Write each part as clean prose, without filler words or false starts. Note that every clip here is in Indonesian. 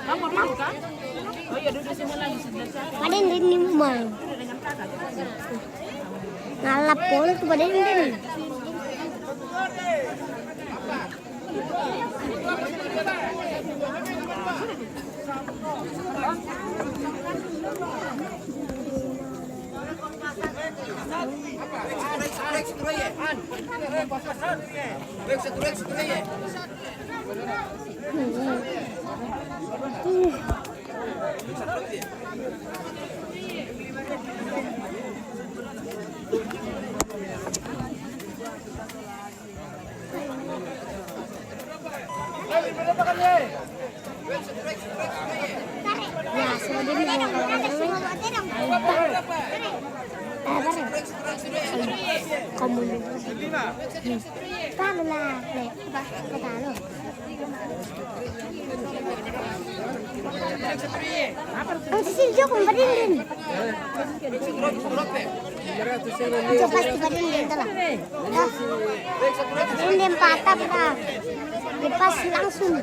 Kamu mau kan? Oh iya, duduk sini lagi sebelah sana. Paden ini mau. Ngalap pol tuh paden ini. Ya, sudah lepas langsung.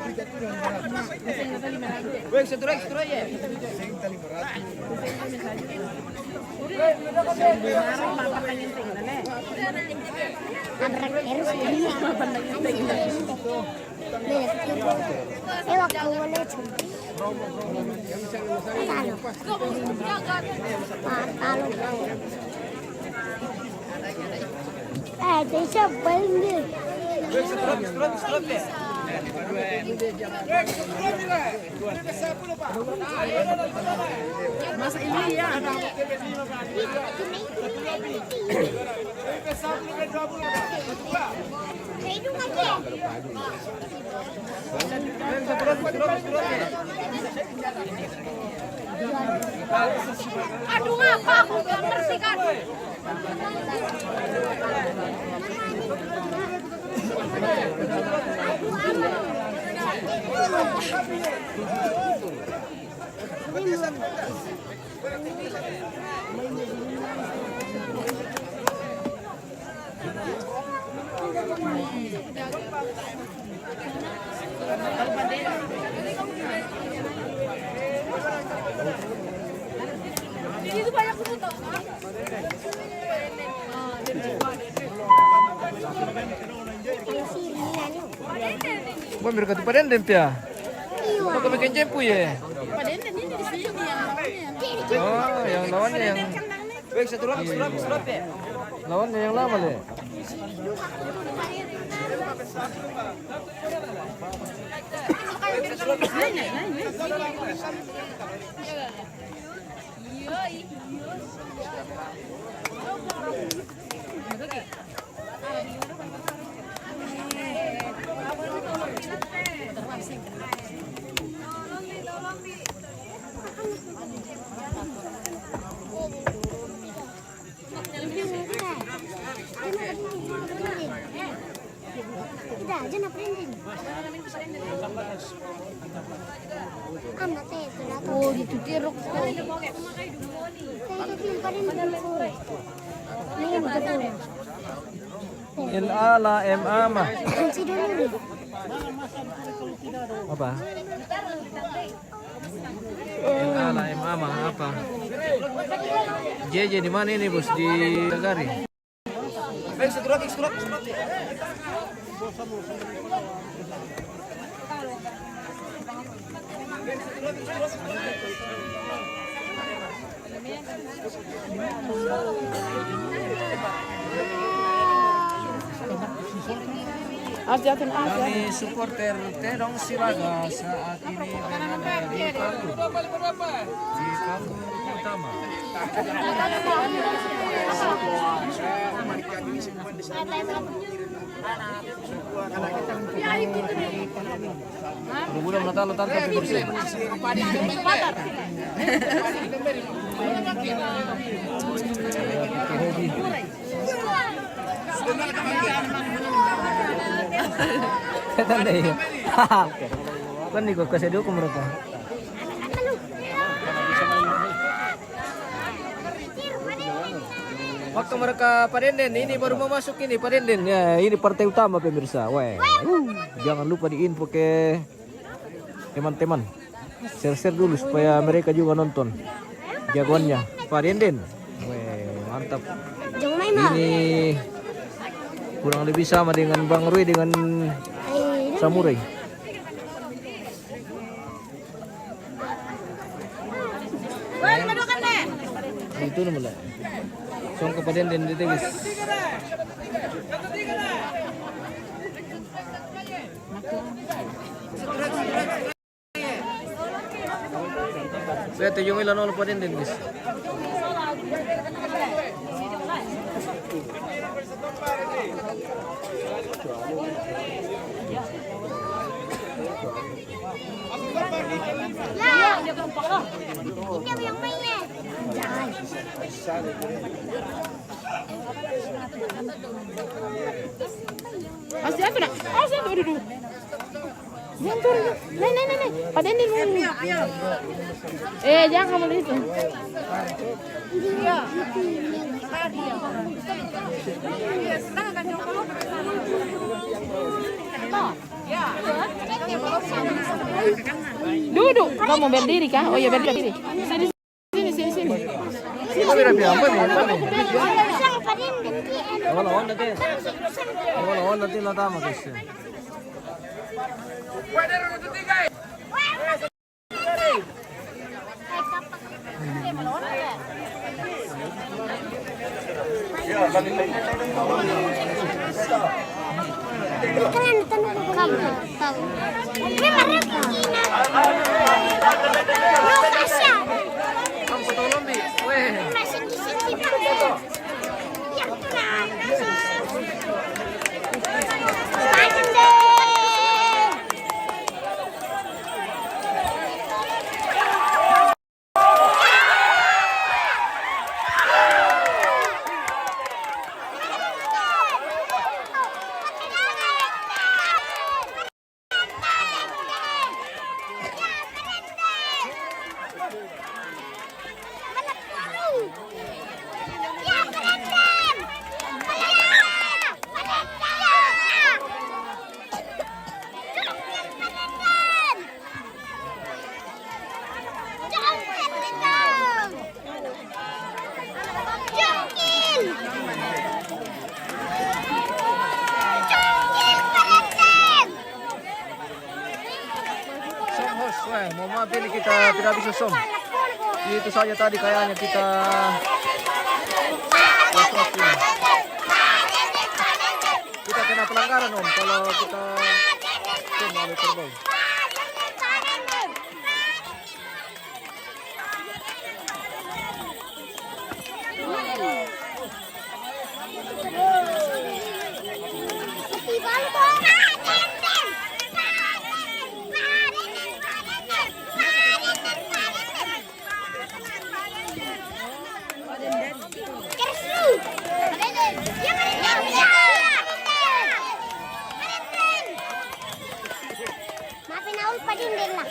Masa ini ya. Aduh, ngapa aku gak ngerti kan? Itu banyak foto. Bukan berkat paden dempia. Kau bikin jempu ya? Paden ini di sini yang lawannya. Oh, yang lawannya yang Baik, satu ya. lawannya yang lama deh. Tidak, aja nak printing. Anak teh sudah tahu. Oh, ditutiruk. Saya itu paling sore. Ini betul. Il ala ma mah. Kunci dulu. Apa? Il ala ma mah apa? JJ di mana ini bos? Di Nagari. Baik, satu lagi. Kami supporter Terong Silaga saat ini berada di Palu utama. Mudah-mudahan Natal tapi bersih. Tanda ya. Kan nih gua kasih dulu mereka. Waktu mereka Parenden, ini baru mau masuk ini Parenden. Ya, ini partai utama pemirsa. Weh. Jangan lupa diinfo ke teman-teman. Share-share dulu supaya mereka juga nonton. Jagoannya Parenden. Weh, mantap. Ini kurang lebih sama dengan Bang Rui dengan Samurai. Itu namanya. Song kepada den itu guys. Saya tujuh milan oleh pada den guys. Ini yang mainnya. Jangan. Masih apa nak? Masih apa dulu? Jangan turun. Nih. Pada ini dulu. Jangan kamu di situ. Duduk. Kamu berdiri kah? Oh iya berdiri. Sini. Apa nih? Apa nih? Lawan nanti lah tama guys. Kalian kamu tahu. Memang Regina. Lokasi. Kamu foto lombi. Weh. Masih di sini Pak. Yang tenang. Semangat deh. Mohon maaf ini kita tidak bisa som. Itu saja tadi kayaknya kita kena pelanggaran om kalau kita som oleh terbang. Maafin Aul Padindin lah.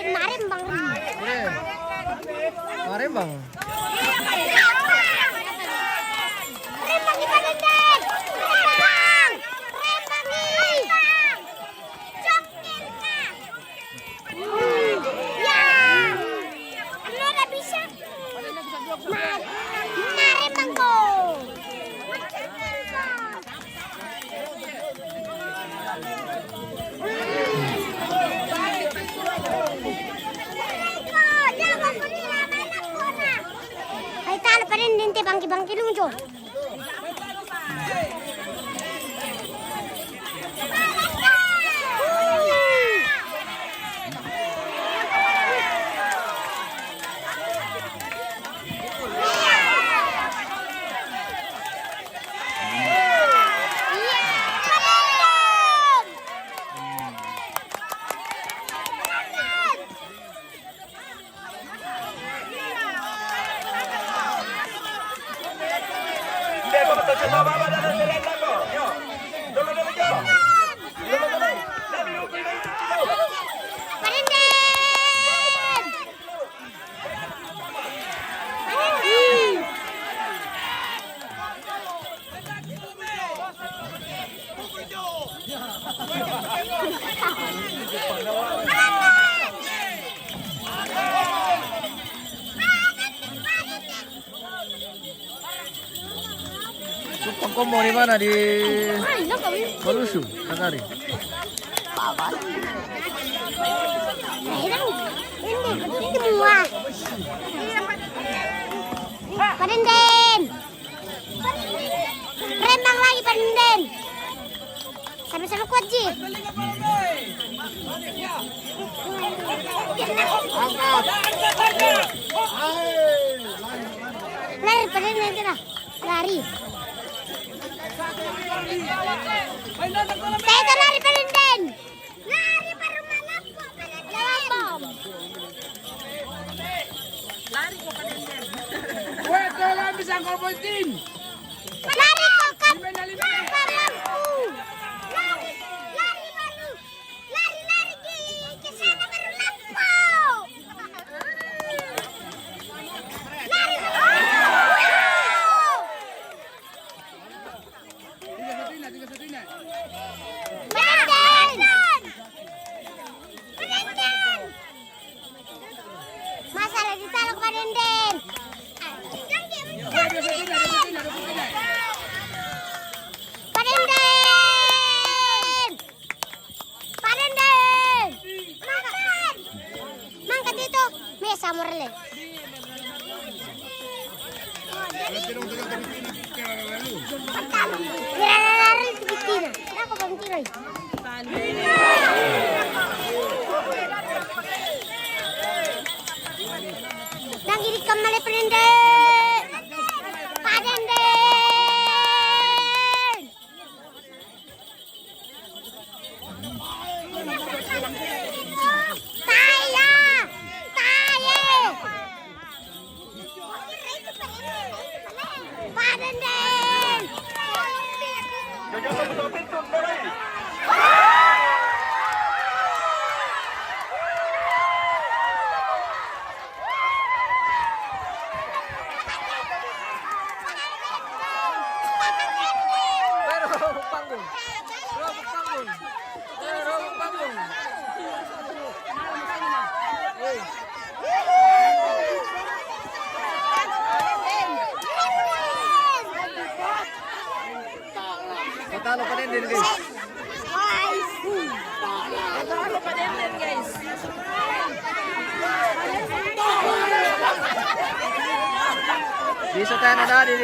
Parindin, Marimbang. Marimbang. Rembang di Parindin. Rembang. Rembang nih. Jokin kah? Ya. Ano na bisa? Marimbang ko. Ay, talo pa rin din, bangki-bangki lungso. Pangkomo di mana di Malusu, Takari. Ini semua. Parindin. Rembang lagi Parindin. Sama-sama kuat Ji. Lari Parindin kita. Lari. Saya lari Parindin. Lari baru malapok Parindin. Lari ko Parindin. Wait, lang bisa ko po din. Lari ko kan. Lari baru. Lari ke sana baru lapok. Lari. Masalah ditaruh Parindin. Parindin. Parindin. Makan. Mangkat itu. Mesa murle. Lari di Bitina. Aku bang tiroy. Nang kembali Parindin. Parindin. Taya. Parindin. Panggung. Panggung. Talo pa din guys. Talo pa din guys. Bisa tayo na dali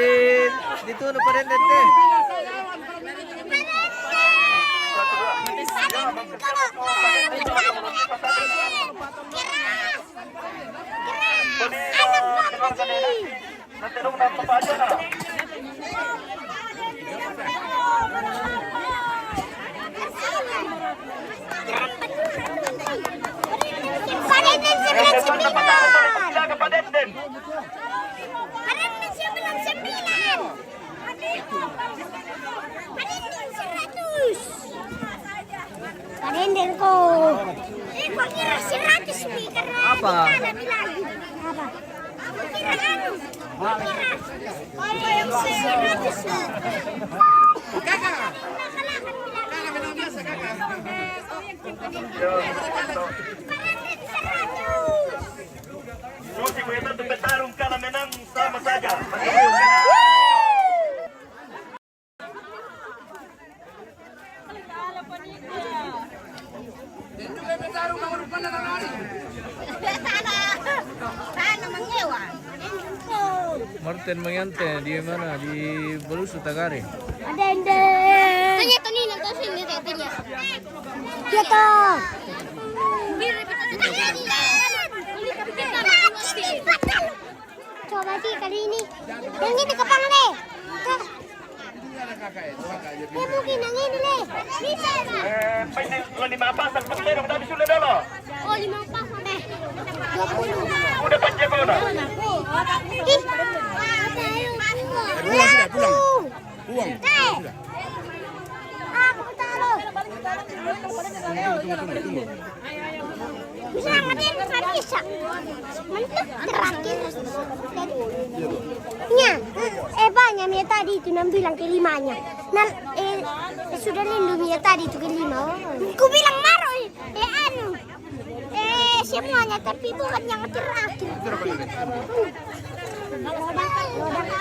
dito no pa rin dito. Parindin ko. Pangira si Rati speaker. Apa? Ada bilang. Apa? Pangira anu. Pangira. Apa yang si Rati Kakak. Kakak biasa kakak. Susi Kuya untuk bertarung kalah menang sama saja. Sana mengewa. Martin Mangante di mana? Di Belusu Tagare. Ada ende. Tanya Tony nonton sini tanya. Kita. Coba sih kali ini. Yang ini kepang le. Mungkin yang ini le. Bisa lah. Pwede 5 pasang pagkero tadi sudah dalo. Oh 5 pasang deh. Udah panjang ko na. Ih. Pulang. Pulang. Aku tahu. Bisa ngertiin bisa. Mantap terakhir. Nya, banyak Mia tadi itu 6 bilang kelimanya. Nah, sudah lindungi ya tadi itu kelima. Ku bilang maro, anu. Semuanya tapi bukan yang terakhir. Lodang.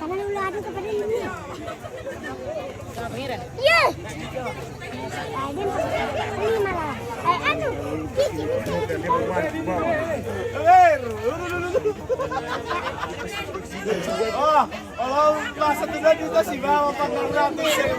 Karena lu adu kepada ini. Iya. Ini malah. Anu, cici. Oh, kalau masa tidak dito si Bawa Pangkarati. Seru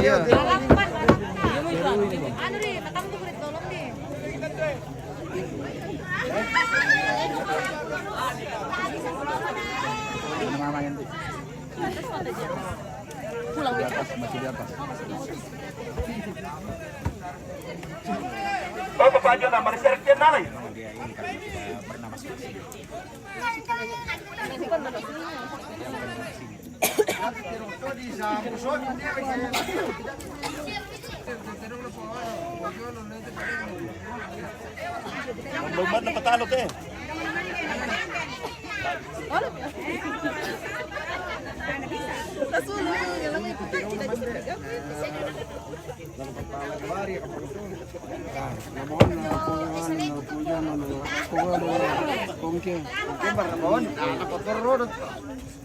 ya. Bapak Pak Jona, mari sertian nalai. Lumad na patalo te.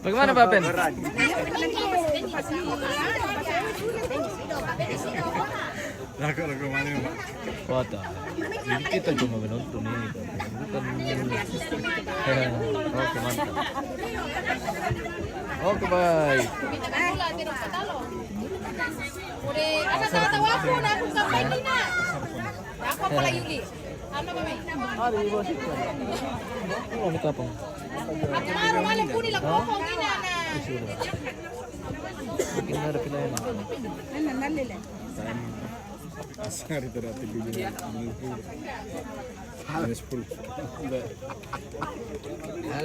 Bagaimana Pak Ben? Lagu mana Pak? Foto. Jadi kita cuma menonton ini, bukan. Oke mantap. Oke baik. Ada di bawah situ. Oh, ini kapang. Sudah. Mungkin ada pilihan.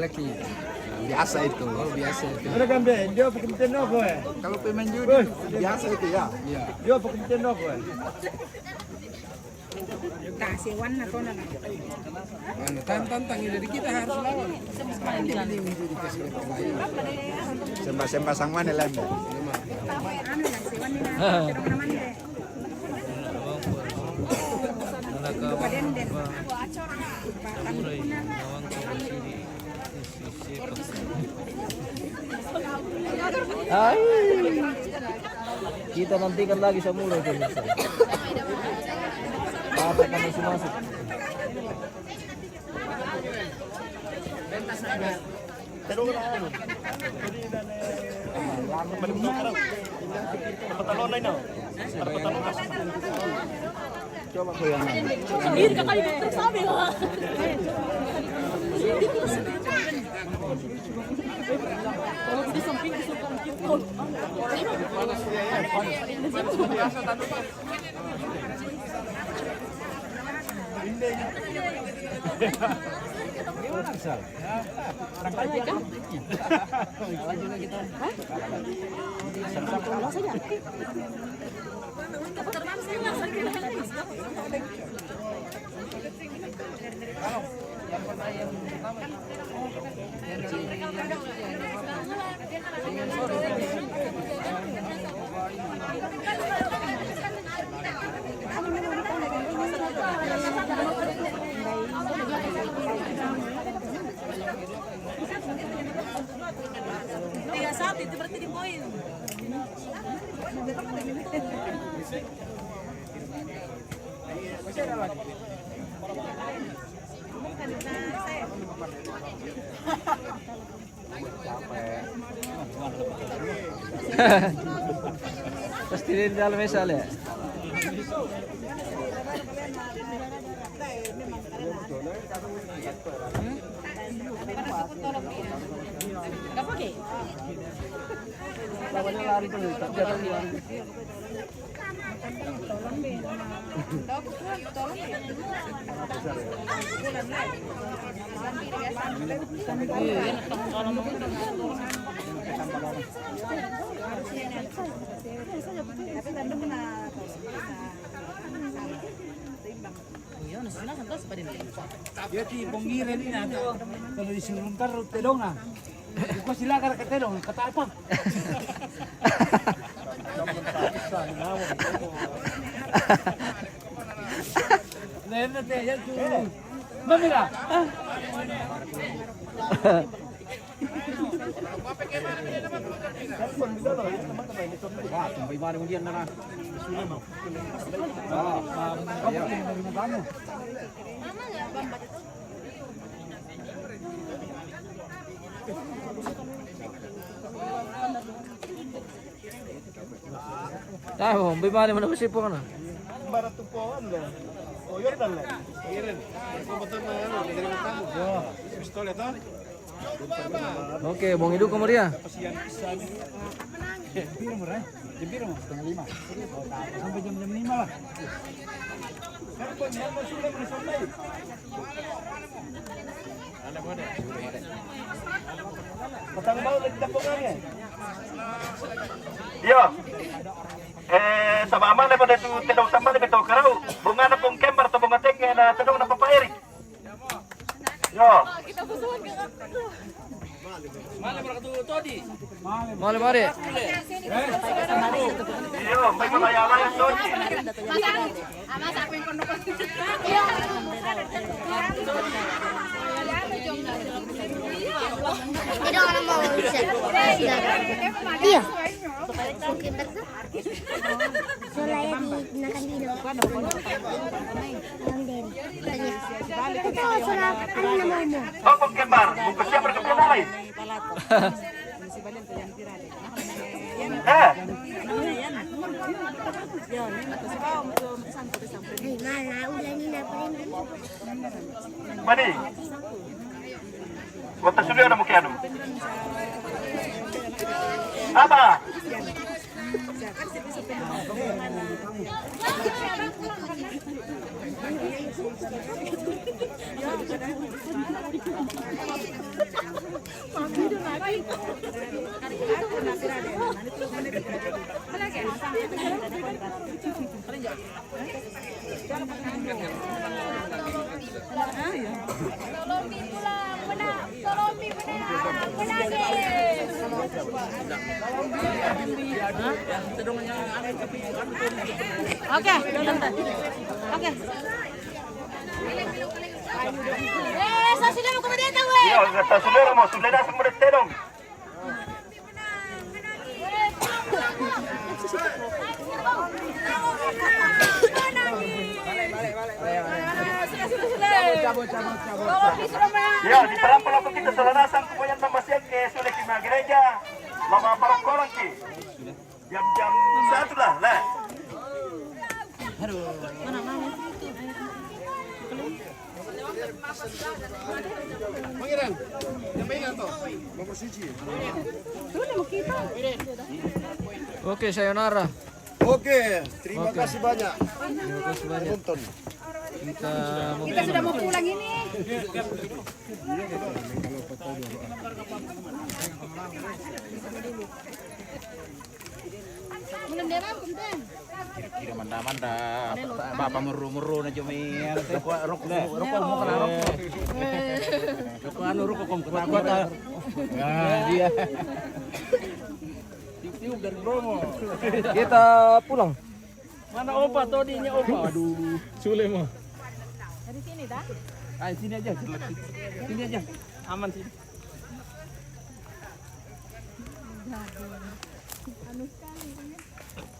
Lagi biasa itu, biasa itu. Ada kan be, dia pakai tenok gue. Kalau pemain judi biasa itu ya. Dia pakai tenok gue. Kasih warna tuh nana. Mana tantang dari kita harus lawan. Sembah sang mana lah. Anu lah si warna naman deh. Padenden. Ay. Kita nantikan lagi sa mulai pemirsa. Dapat na may sumasok. Pero wala ano. Malimno ka raw. Patalon na ino. Para patalon ka. Coba ko yan. Sendiri ka kayo tersabi ha. Kalau di samping di sebelah kita. Tiga saat itu berarti di poin. Pasti di dalam mesal ya. Gak pakai. Dia di penggiran ini atau kalau disuruh ntar telong ah. Kau silakan ke telong, kata apa? Nenek teh ya tu. Mamira. Tahu, bagaimana mana mesti pun na. Barat tupuan lah. Oh, yun lang. Irin. Kung betul na ano, hindi naman tamo. Pistol ito. Oke, bong hidup kamu dia. Jempir murah. Jempir mah setengah 5. Sampai jam 5 lah. Patang bawa lagi dapungannya. Yo. Sa mama na mo dito tinong samba na bito karaw. Bunga na pong kembar to bunga tek na tanong na papairi. Yo. Mari mari. Yo, may mamayala yung doji. Tidak orang mau bisa. Iya. Mungkin betul. Solaya digunakan di Ito, sola, ano naman mo? Oh, pong kembar. Bukas siya perkebunan. Eh. Ay, mahal na. Ulanin na pa rin. Mani. Wata sudah na mo kaya no. Apa? Oke, oke. Saya sudah mau kemudian tahu. Iya, kata saudara mau sudah dah semua tenong. Ya, di pelaku kita selanasan kemudian pembasian ke sudah ke gereja. Lama parang korang ki. Jam-jam 1 lah. Pangeran, yang mainan toh. Nomor 1. Oke, sayonara. Oke, terima kasih banyak. Terima kasih banyak. Nonton. Kita sudah mau pulang ini. Kira manda-manda, bapak meru-meru na cuma rokok mau kena rokok. Rokok anu rokok kom kuat. Nah, dia. Tiup dari Bromo. Kita pulang. Mana opa todinya opa? Aduh, Sule mah. Dari sini dah. ah sini aja. Sini aja. Aman sini.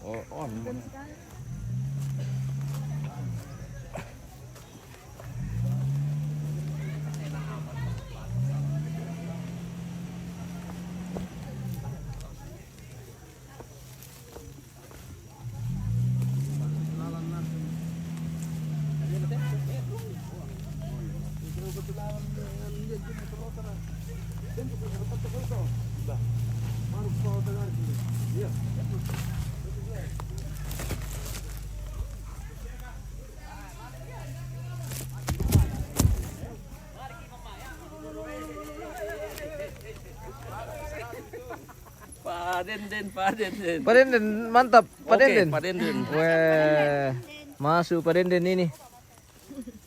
Oh, on. Pak Denden, mantap. Pak Denden. Pak Denden. Weh, masuk Pak Denden ini.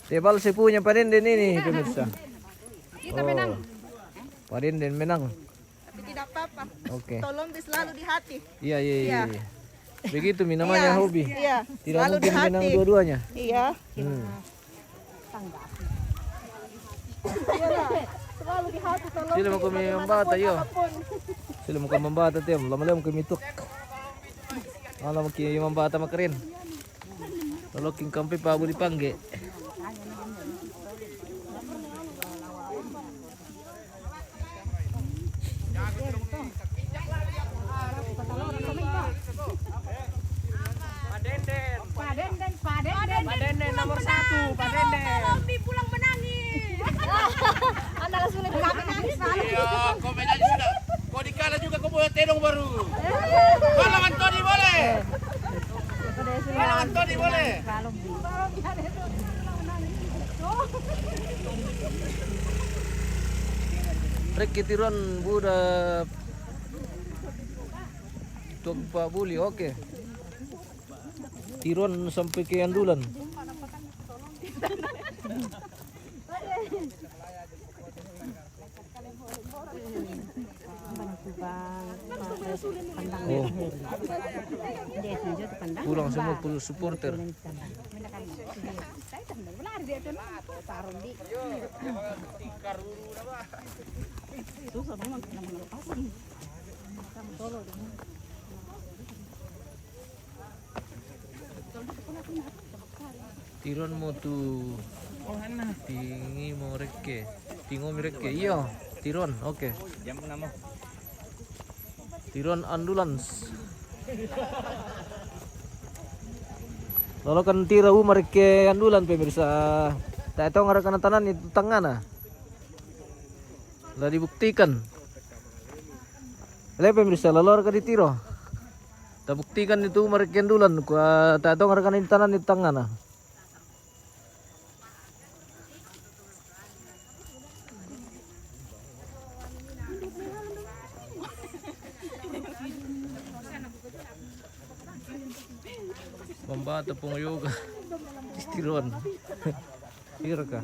Tebal sepunya Pak Denden ini, pemirsa. Kita menang. Pak Denden menang. Tapi tidak apa-apa. Oke. Tolong selalu di hati. Iya. Begitu namanya hobi. Iya. Tidak Selalu mungkin di hati. menang dua-duanya. Iya. Selalu di hati. Tolong. Sila mo kami membata yo. Sila mo kami membata tiyo. Lama-lama kami tuk. Alam mo kami membata makarin. Toloking kampi pa di pangge. Pak Denden nomor 1. Pak Denden. Rombi pulang menangis. Anda langsung menangis. Iya, komen aja sudah. Kau dikala juga kau buat tenong baru. Kalau Antoni boleh. Kalau Antoni boleh. Rek kitiran buda tuk Pak Buli, oke. Tiron sampai ke Andulan. Oh. Pulang semua supporter. Tiron mo tu tingi mo reke. Tingo mi reke. Iya, Tiron. Oke. Jam nama. Tiron Ambulans. Lalu kan tira mereka andulan pemirsa. Tak tahu ngarakan tanan itu tangan lah dibuktikan. Lalu pemirsa lalu kan ditiro. Tabuktikan itu marikendulan ko tato ngarakanin tanan ni tangana. Pembata pengoyoga istiron. Ira ka.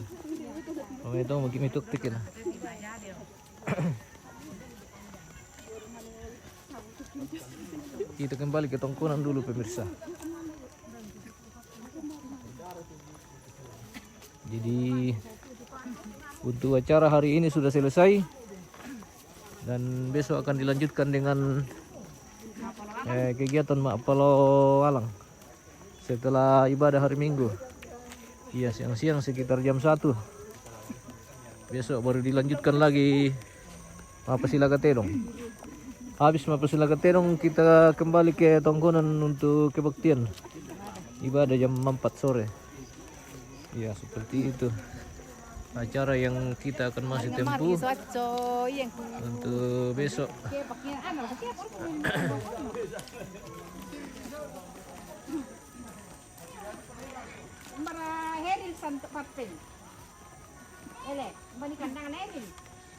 Mamaya daw magimituk-tikin. Kita kembali ke tongkonan dulu pemirsa. Jadi untuk acara hari ini sudah selesai dan besok akan dilanjutkan dengan kegiatan Ma'apalo Alang setelah ibadah hari Minggu. Iya, siang-siang sekitar jam 1. Besok baru dilanjutkan lagi Mapasila Katerong. Habis Mapasila Katerong kita kembali ke tongkonan untuk kebaktian ibadah jam 4 sore. Ya, seperti itu acara yang kita akan masih tempuh untuk besok. Heril santo papel. Ele, balikan tangan Heril.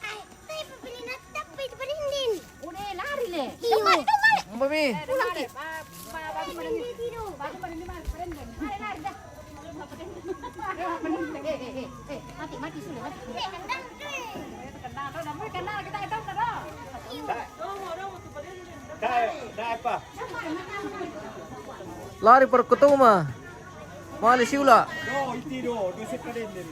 Ay, tayo papili na tapay pa rin din. Udah lari le. Iyo. Mami, Pulang ki. Bago pa rin dito. Bago pa rin naman. Lari lari dah. Mati sudah mati. Kendang kita tahu dah. Dai pa. lari per kutuma. Mali siula. Do, iti do set ka din din.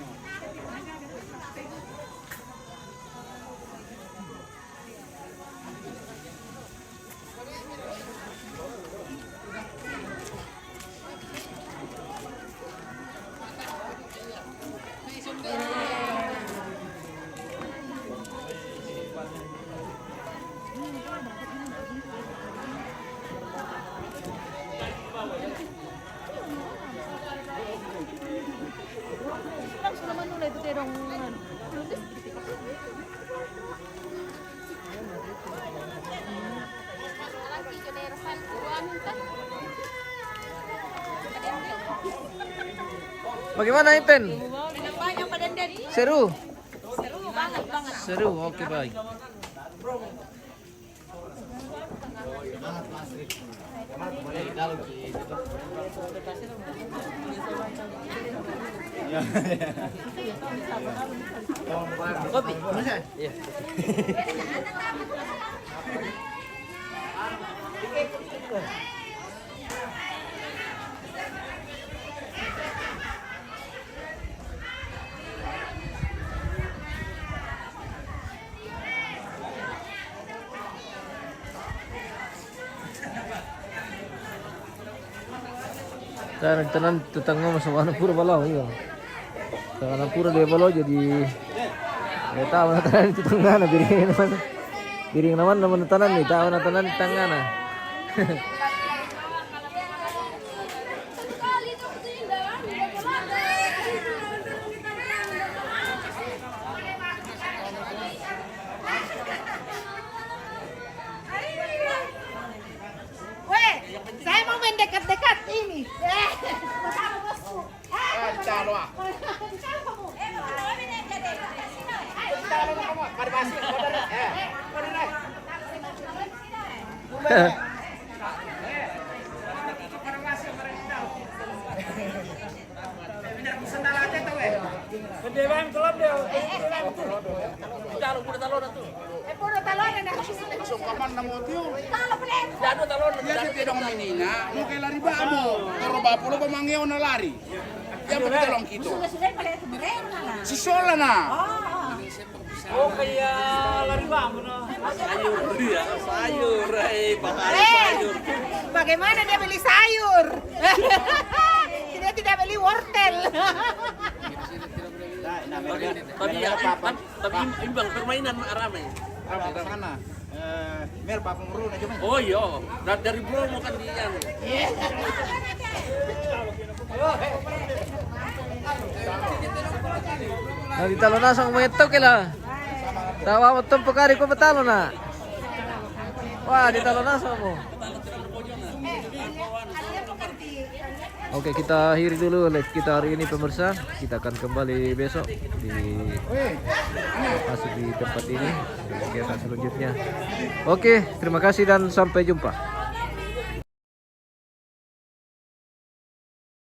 Bagaimana Inten? Seru? Seru banget. Seru, oke baik. Kopi? Iya. Saya nagtanan tetangga mo sa Wanapura pala, iya. Sa Wanapura de pala jadi tahu na tanan tetangga na biring naman tanan ni tahu na tanan tetangga na. Saya mau main dekat-dekat ini. Bersama bosku. Talo ah. Talo na kamu. Mari masuk. Puro talon na. Masuk kaman na mo tiyo. Talo pala. Dado talon. Yan ti dong menina. Mo kay lari ba mo? Pero ba pulo ba mangyaw na lari? Yan ba talong kito? Sudah pala sa mereka na. Si Sola na. Oh kaya lari ba mo na? Sayur ya, sayur, sayur. Bagaimana dia beli sayur? Dia tidak beli wortel. Tapi imbang permainan ramai. Ramai sana. Mer pa penguru na cuma. Oh iya, dari Bromo kan dia. Nah, di talo na sa umayat to kila. Tawa mo tong pagkari ko matalo na. Wah, di talo na sa mo. Oke, kita akhiri dulu live kita hari ini pemirsa. Kita akan kembali besok di masuk di tempat ini kegiatan selanjutnya. Oke, terima kasih dan sampai jumpa.